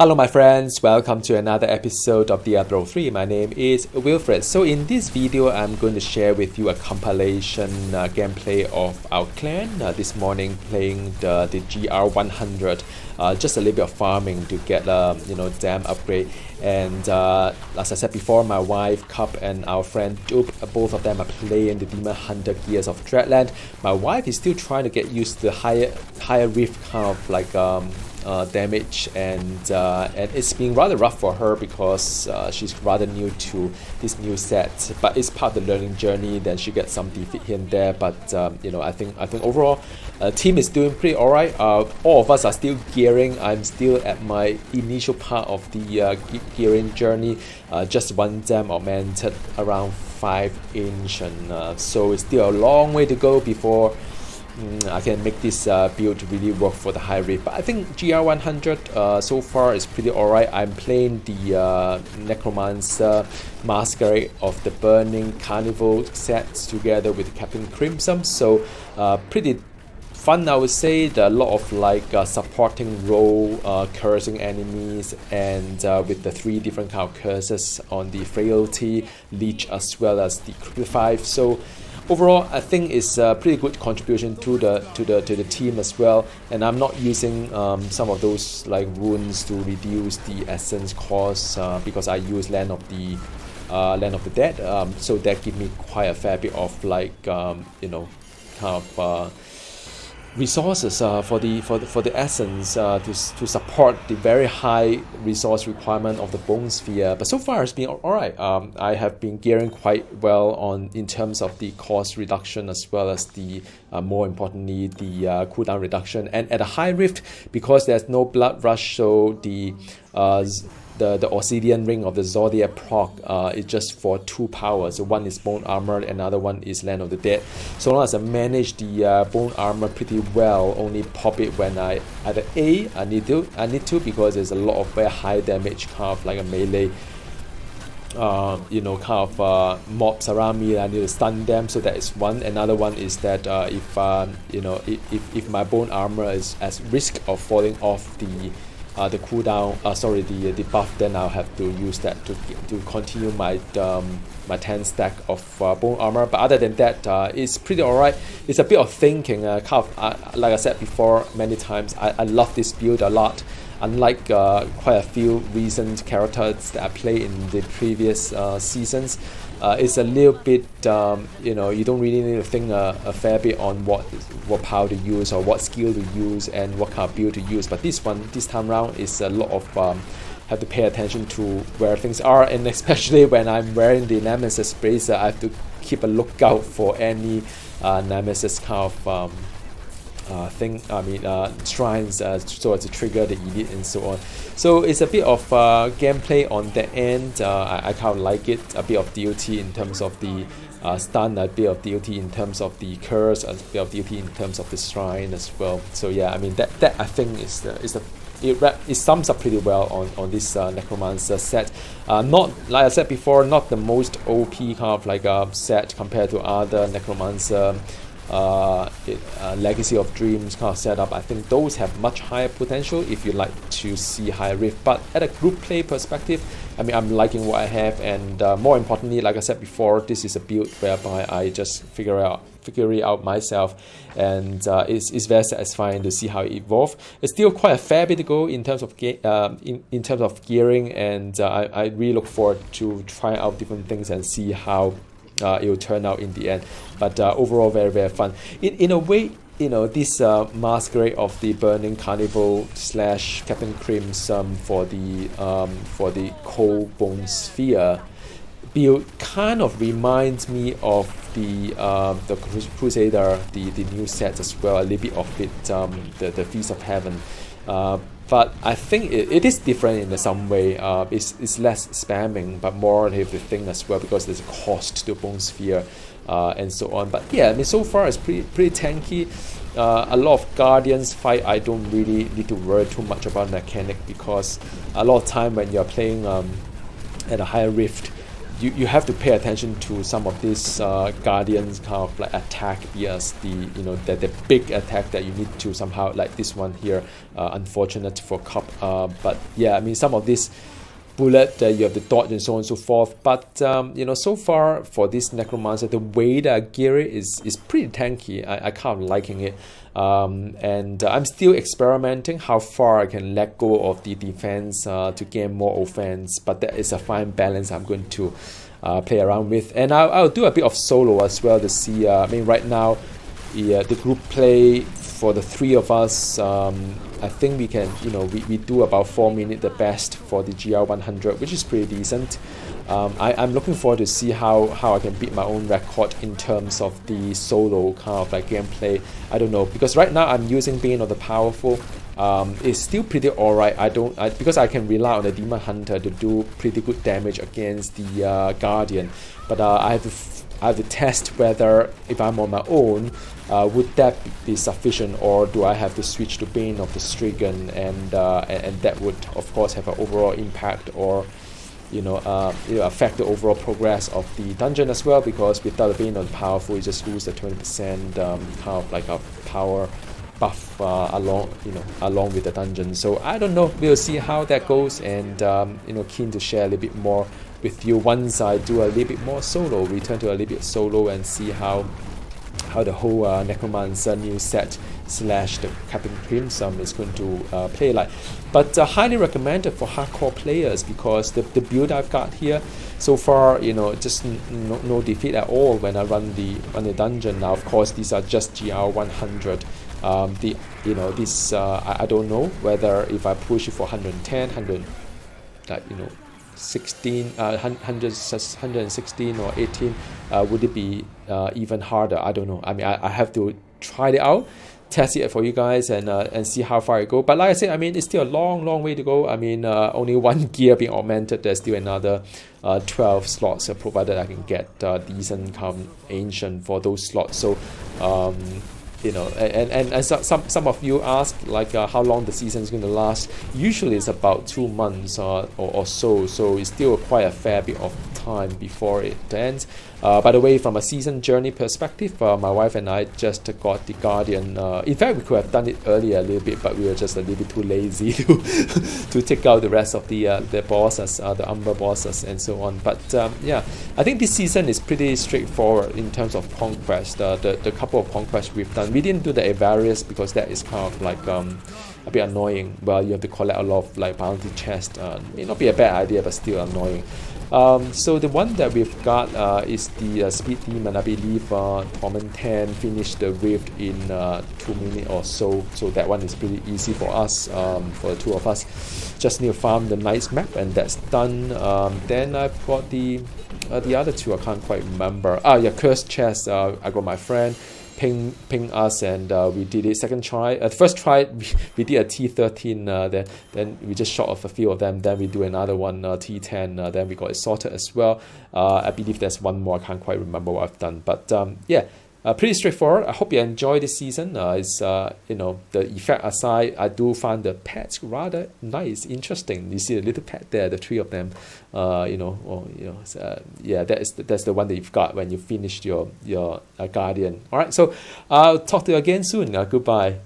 Hello my friends, welcome to another episode of Diablo 3. My name is Wilfred. So in this video, I'm going to share with you a compilation gameplay of our clan. This morning playing the GR100, just a little bit of farming to get dam upgrade. And as I said before, my wife Cup and our friend Dupe, both of them are playing the Demon Hunter Gears of Dreadland. My wife is still trying to get used to the higher rift kind of like damage, and it's been rather rough for her because she's rather new to this new set, but it's part of the learning journey. Then she gets some defeat here and there, but I think overall team is doing pretty alright. All of us are still gearing. I'm still at my initial part of the gearing journey, just one dam augmented around 5 inch, and so it's still a long way to go before I can make this build really work for the high rift. But I think GR100 so far is pretty alright. I'm playing the necromancer Masquerade of the Burning Carnival sets together with Captain Crimson, so pretty fun, I would say. There are a lot of like supporting role, cursing enemies, and with the 3 different kind of curses on the frailty, leech, as well as the cripify. So overall, I think it's a pretty good contribution to the team as well. And I'm not using some of those like runes to reduce the essence cost because I use Land of the Dead. So that give me quite a fair bit of like kind of resources for the essence to support the very high resource requirement of the bone sphere. But so far it's been alright. I have been gearing quite well in terms of the cost reduction, as well as the more importantly the cooldown reduction. And at a high rift, because there's no blood rush, so the Obsidian Ring of the Zodiac proc is just for 2 powers. So one is Bone Armor, another one is Land of the Dead. So long as I manage the Bone Armor pretty well, only pop it when I either I need to because there's a lot of very high damage kind of like a melee kind of mobs around me. I need to stun them, so that is one. Another one is that if my Bone Armor is at risk of falling off the cooldown, the buff, then I'll have to use that to continue my 10 stack of bone armor. But other than that, it's pretty alright. It's a bit of thinking, like I said before many times, I love this build a lot. Unlike quite a few recent characters that I played in the previous seasons, it's a little bit, you don't really need to think a fair bit on what power to use or what skill to use and what kind of build to use. But this time around is a lot of have to pay attention to where things are, and especially when I'm wearing the Nemesis bracer, I have to keep a lookout for any Nemesis kind of shrines, so as to trigger the elite and so on. So it's a bit of gameplay on that end. I kind of like it. A bit of DOT in terms of the stun, a bit of DOT in terms of the curse, a bit of DOT in terms of the shrine as well. So yeah, I mean that I think it sums up pretty well on this necromancer set. Not, like I said before, not the most OP kind of like set compared to other necromancer Legacy of Dreams kind of setup. I think those have much higher potential if you like to see higher rift. But at a group play perspective, I mean, I'm liking what I have, and more importantly, like I said before, this is a build whereby I just figure it out myself, and it's very satisfying to see how it evolves. It's still quite a fair bit to go in terms of in terms of gearing, and I really look forward to trying out different things and see how it will turn out in the end. But overall, very, very fun. In a way, this Masquerade of the Burning Carnival / Captain Crimson for the Cold Bone Sphere build kind of reminds me of the Crusader, the new set as well. A little bit of it, the Feast of Heaven. But I think it is different in some way. It's less spamming, but more of the thing as well, because there's a cost to Bone Sphere and so on. But yeah, I mean, so far it's pretty tanky. A lot of Guardians fight, I don't really need to worry too much about mechanic, because a lot of time when you're playing at a higher rift, you have to pay attention to some of these guardians kind of like attack, yes, the big attack that you need to somehow, like this one here, unfortunate for Cup, but yeah, I mean some of these bullet that you have to dodge and so on and so forth, but so far for this necromancer, the way that I gear it is pretty tanky. I kind of liking it, and I'm still experimenting how far I can let go of the defense to gain more offense, but that is a fine balance I'm going to play around with, and I'll do a bit of solo as well to see. I mean right now the group play for the three of us, I think we can, we do about 4 minutes the best for the GR100, which is pretty decent. I'm looking forward to see how I can beat my own record in terms of the solo kind of like gameplay. I don't know, because right now I'm using Bane of the Powerful. It's still pretty alright. Because I can rely on the Demon Hunter to do pretty good damage against the Guardian, but I have to test whether if I'm on my own, would that be sufficient, or do I have to switch to Bane of the Stricken, and that would of course have an overall impact, or affect the overall progress of the dungeon as well, because without the Bane of the Powerful you just lose the 20% kind of like a power buff along with the dungeon. So I don't know, we'll see how that goes, and keen to share a little bit more with you once I do a little bit more solo, return to a little bit solo, and see how the whole Necromancer new set / the Captain Crimson is going to play like. But highly recommended for hardcore players, because the build I've got here so far, just no defeat at all when I run the dungeon. Now of course these are just GR100. I don't know whether if I push it for 110, 100, 116 or 18, would it be even harder? I don't know. I mean, I have to try it out, test it for you guys, and see how far it go. But like I said, I mean, it's still a long way to go. I mean, only one gear being augmented. There's still another 12 slots, provided I can get decent ancient for those slots. So and some of you ask like how long the season is going to last. Usually it's about 2 months or so it's still quite a fair bit of time before it ends. By the way, from a season journey perspective, my wife and I just got the Guardian. In fact, we could have done it earlier a little bit, but we were just a little bit too lazy to take out the rest of the bosses, the Umber bosses and so on. But yeah, I think this season is pretty straightforward in terms of conquest. The couple of conquests we've done, we didn't do the Avarius because that is kind of like a bit annoying. Well, you have to collect a lot of like bounty chests. May not be a bad idea, but still annoying. So the one that we've got is the Speed Demon. I believe Torment 10 finished the Rift in 2 minutes or so. So that one is pretty easy for us, for the two of us. Just need to farm the Knight's map, and that's done. Then I've got the other two, I can't quite remember. Yeah, Cursed Chest. I got my friend ping us, and we did it second try. First try we did a T13, then we just shot off a few of them, then we do another one, T10, then we got it sorted as well. I believe there's one more, I can't quite remember what I've done, but yeah, pretty straightforward. I hope you enjoy this season. It's the effect aside, I do find the pets rather nice, interesting. You see a little pet there, the three of them. Yeah, that's the one that you've got when you finished your Guardian. All right, so I'll talk to you again soon. Goodbye.